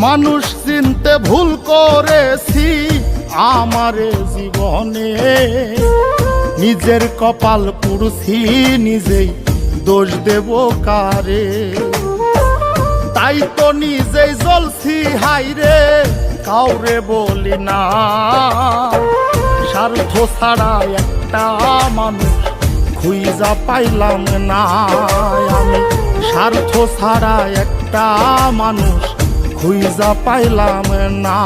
মানুষ চিনতে ভুল করেছি আমারে জীবনে, নিজের কপাল পুড়ছি নিজেই দোষ দেব কারে। তাই তো নিজেই জ্বলছি হাইরে কাউরে বলি না, স্বার্থ ছাড়া একটা মানুষ খুঁজা পাইলাম না। আমি স্বার্থ ছাড়া একটা মানুষ খুঁজা পাইলাম না।